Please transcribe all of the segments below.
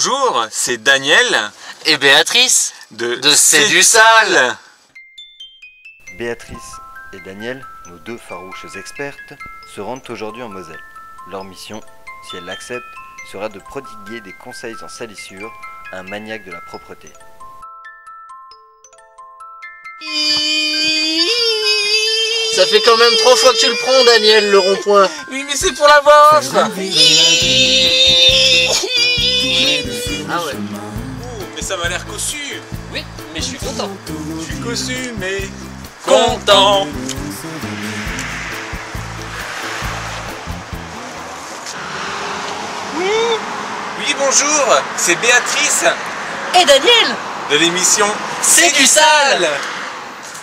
bonjour, c'est Daniel et Béatrice de C'est du sale. Béatrice et Daniel, nos deux farouches expertes, se rendent aujourd'hui en Moselle. Leur mission, si elles l'acceptent, sera de prodiguer des conseils en salissure à un maniaque de la propreté. Ça fait quand même 3 fois que tu le prends, Daniel, le rond-point. Oui, mais c'est pour la voix off. Ah ouais. Mais ça m'a l'air cossu. Oui, mais je suis content. Je suis cossu, mais content. Oui, bonjour, c'est Béatrice Et Daniel, de l'émission c'est du sale.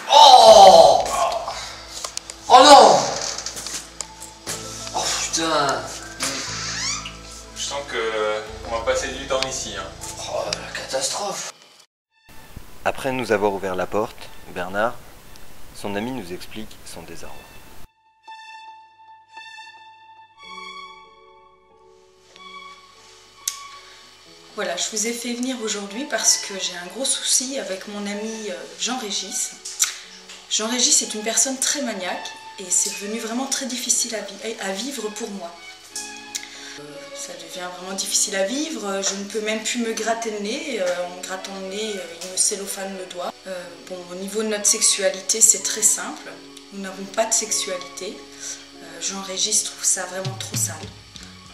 Oh non. Oh putain. Je sens que on va passer du temps ici. Oh, la catastrophe. Après nous avoir ouvert la porte, Bernard, son ami nous explique son désarroi. Voilà, je vous ai fait venir aujourd'hui parce que j'ai un gros souci avec mon ami Jean-Régis. Jean-Régis est une personne très maniaque et c'est devenu vraiment très difficile à vivre pour moi. Ça devient vraiment difficile à vivre, je ne peux même plus me gratter le nez. En me grattant le nez, il me cellophane le doigt. Bon, au niveau de notre sexualité, c'est très simple. Nous n'avons pas de sexualité. Jean-Régis trouve ça vraiment trop sale.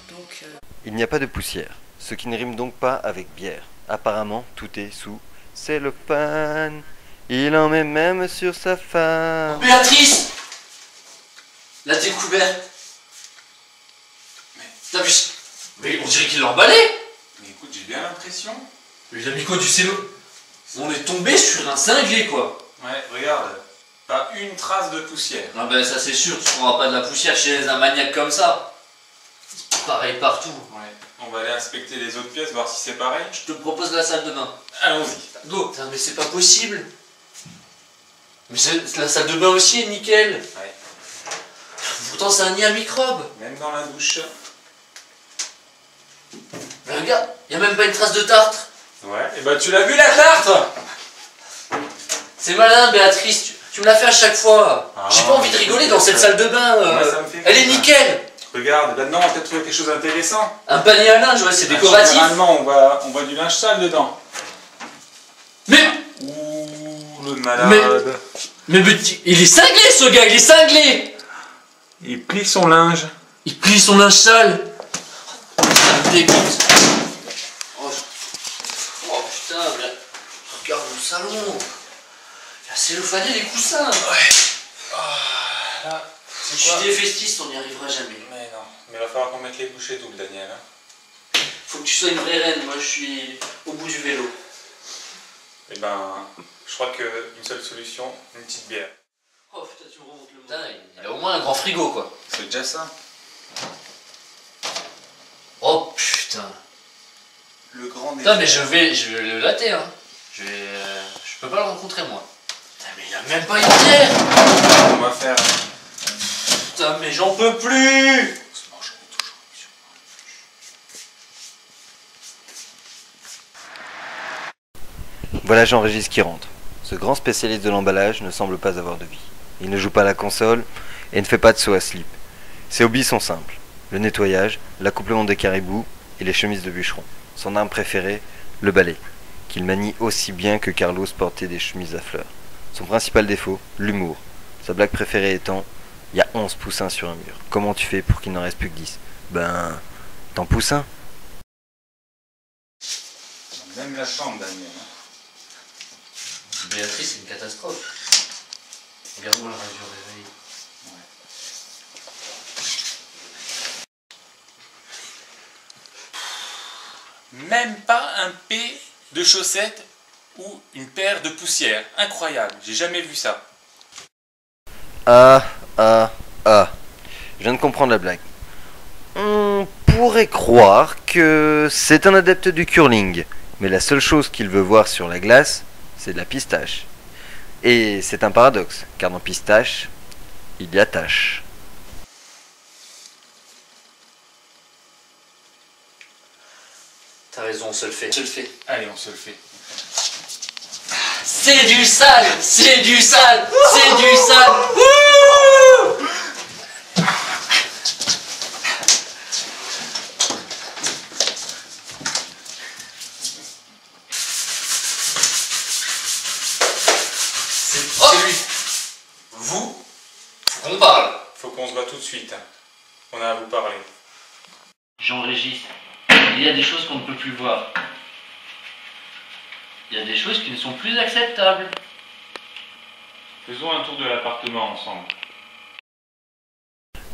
Donc, Il n'y a pas de poussière, ce qui ne rime donc pas avec bière. Apparemment, tout est sous cellophane. Il en met même sur sa femme. Béatrice, la découverte. T'as vu? Mais on dirait qu'il l'a emballé. Mais écoute, j'ai bien l'impression. Mais il a mis quoi, du cello? On est tombé sur un cinglé, quoi. Ouais, regarde, pas une trace de poussière. Ah ben ça c'est sûr, tu trouveras pas de la poussière chez un maniaque comme ça. Pareil partout. Ouais, on va aller inspecter les autres pièces, voir si c'est pareil. Je te propose la salle de bain. Allons-y. Go. Putain, mais c'est pas possible. Mais la salle de bain aussi est nickel. Ouais. Pourtant c'est un nid à microbes. Même dans la douche. Mais regarde, y a même pas une trace de tartre. Ouais, et bah tu l'as vu la tarte? C'est malin Béatrice, tu me l'as fait à chaque fois. Ah, j'ai pas envie de rigoler dans cette salle de bain. Ouais, ça me fait Elle est rire. nickel. Regarde, là-dedans on va peut-être trouver quelque chose d'intéressant. Un panier à linge, ouais, c'est décoratif. Généralement on voit du linge sale dedans. Mais Ouh, le malade. Mais il est cinglé ce gars, il est cinglé. Il plie son linge. Il plie son linge sale. Ça me dégoûte. Oh putain, mais regarde mon salon. Il a cellophané les coussins. Ouais. Là, Si je suis défaitiste, on n'y arrivera jamais. Mais non, mais il va falloir qu'on mette les bouchées doubles, Daniel. Faut que tu sois une vraie reine, moi je suis au bout du vélo. Eh ben, je crois qu'une seule solution, une petite bière. Oh putain, tu me remontes le putain, il a au moins un grand frigo quoi. C'est déjà ça. Oh putain. Le grand Putain, mais je vais le latter hein. Je peux pas le rencontrer moi. Putain, mais il a même pas une bière. On va faire. Putain, mais j'en peux plus. Voilà Jean-Régis qui rentre. Ce grand spécialiste de l'emballage ne semble pas avoir de vie. Il ne joue pas à la console et ne fait pas de saut à slip. Ses hobbies sont simples. Le nettoyage, l'accouplement des caribous et les chemises de bûcheron. Son arme préférée, le balai, qu'il manie aussi bien que Carlos portait des chemises à fleurs. Son principal défaut, l'humour. Sa blague préférée étant « il y a 11 poussins sur un mur. Comment tu fais pour qu'il n'en reste plus que 10 ?» Ben, t'en pousses un. Même la chambre, Daniel. Béatrice, c'est une catastrophe. Regarde-moi la radio réveil. Même pas un P de chaussettes ou une paire de poussières. Incroyable, j'ai jamais vu ça. Ah. Je viens de comprendre la blague. On pourrait croire que c'est un adepte du curling, mais la seule chose qu'il veut voir sur la glace, c'est de la pistache. Et c'est un paradoxe, car dans pistache, il y a tache. T'as raison, on se le fait. On se le fait. Allez, on se le fait. C'est du sale! C'est du sale! C'est du sale! Wouh! C'est lui. Vous, On parle. faut qu'on se voit tout de suite. On a à vous parler. Jean-Régis, il y a des choses qu'on ne peut plus voir. Il y a des choses qui ne sont plus acceptables. Faisons un tour de l'appartement ensemble.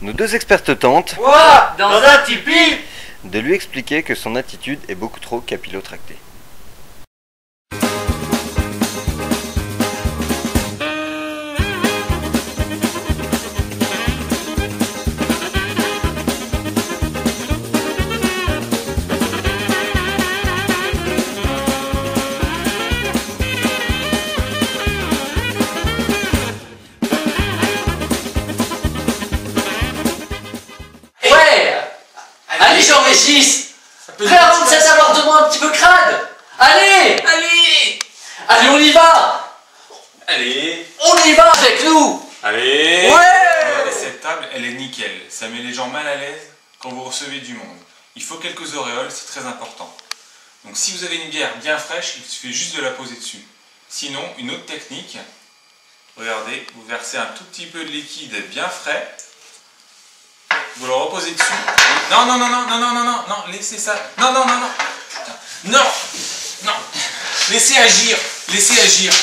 Nos deux expertes tentent Quoi? Dans un tipi? de lui expliquer que son attitude est beaucoup trop capillotractée. Ouais! Allez Jean-Régis! Prêt à rendre cet appartement un petit peu crade! Allez! Allez! Allez, on y va! Allez! On y va avec nous! Allez! Ouais! Cette table, elle est nickel. Ça met les gens mal à l'aise quand vous recevez du monde. Il faut quelques auréoles, c'est très important. Donc si vous avez une bière bien fraîche, il suffit juste de la poser dessus. Sinon, une autre technique, regardez, vous versez un tout petit peu de liquide bien frais, vous le reposez dessus. Non, non, non, non, non, non, non, non, non, laissez ça. Non, non, non, non. Non, non. Laissez agir, laissez agir.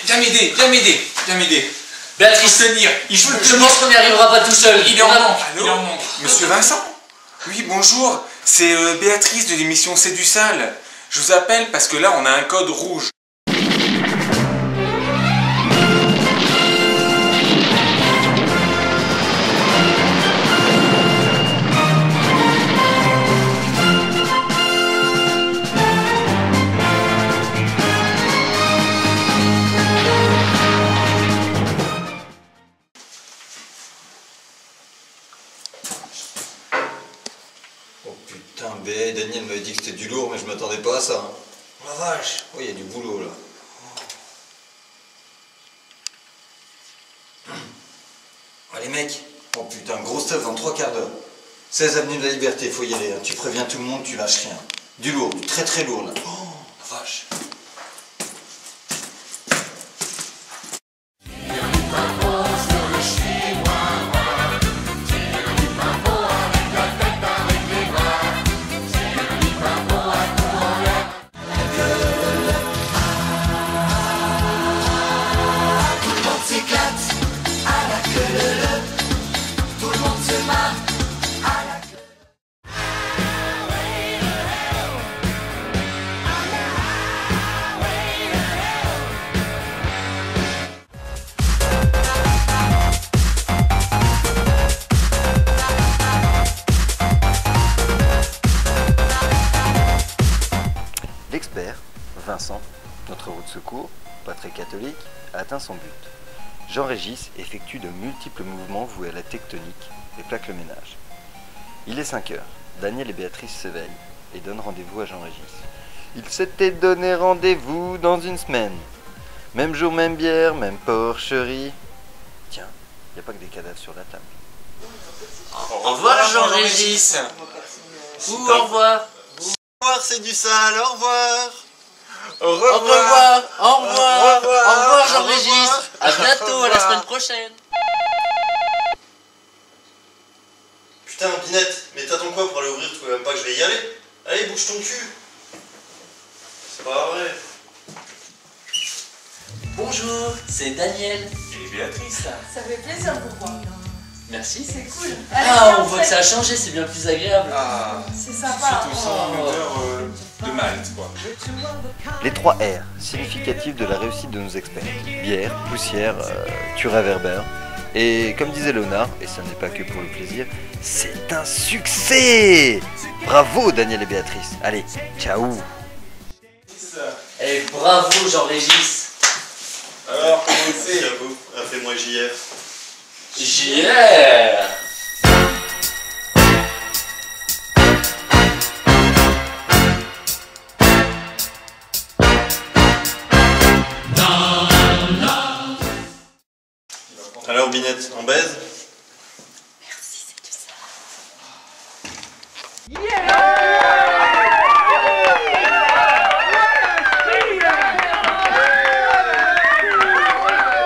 Viens m'aider, viens m'aider, viens m'aider. Béatrice, Tenir, il faut le je tenir. pense qu'on n'y arrivera pas tout seul. Il est en manque, il Allô? est en manque. Monsieur Vincent? Oui, bonjour. C'est Béatrice de l'émission C'est du sale. Je vous appelle parce que là, on a un code rouge. Oh putain, B, Daniel m'avait dit que c'était du lourd, mais je m'attendais pas à ça. Hein. Oh la vache! Oh, il y a du boulot là. Oh les mecs! Oh putain, gros stuff dans 3 quarts d'heure. 16 avenue de la Liberté, faut y aller. Hein. Tu préviens tout le monde, tu lâches rien. Du lourd, du très très lourd là. Oh la vache! L'expert, Vincent, notre roue de secours, pas très catholique, a atteint son but. Jean-Régis effectue de multiples mouvements voués à la tectonique et plaque le ménage. Il est 5 heures. Daniel et Béatrice s'éveillent et donnent rendez-vous à Jean-Régis. Ils s'étaient donné rendez-vous dans une semaine. Même jour, même bière, même porcherie. Tiens, y a pas que des cadavres sur la table. Au revoir Jean-Régis. Ou au revoir. Au revoir, c'est du sale, au revoir! Au Au revoir. Au revoir. Au revoir Jean-Régis. Au revoir. À bientôt, à la semaine prochaine. Putain, Pinette, mais t'attends quoi pour aller ouvrir? Tu vois même pas que je vais y aller? Allez, bouge ton cul! C'est pas vrai. Bonjour, c'est Daniel. Et Béatrice, là. Ça fait plaisir pour moi. Merci. C'est cool. Ah, on voit que ça a changé, c'est bien plus agréable. Ah, C'est sympa. surtout sans odeur de Malte, quoi. Les 3 R, significatifs de la réussite de nos experts. Bière, poussière, tu réverbères. Et comme disait Léonard, et ça n'est pas que pour le plaisir, c'est un succès! Bravo Daniel et Béatrice. Allez, ciao! Et bravo Jean-Régis. Alors, comment c'est? J'avoue, fais-moi JR. JR. Binette, on baise? Merci, c'est tout ça.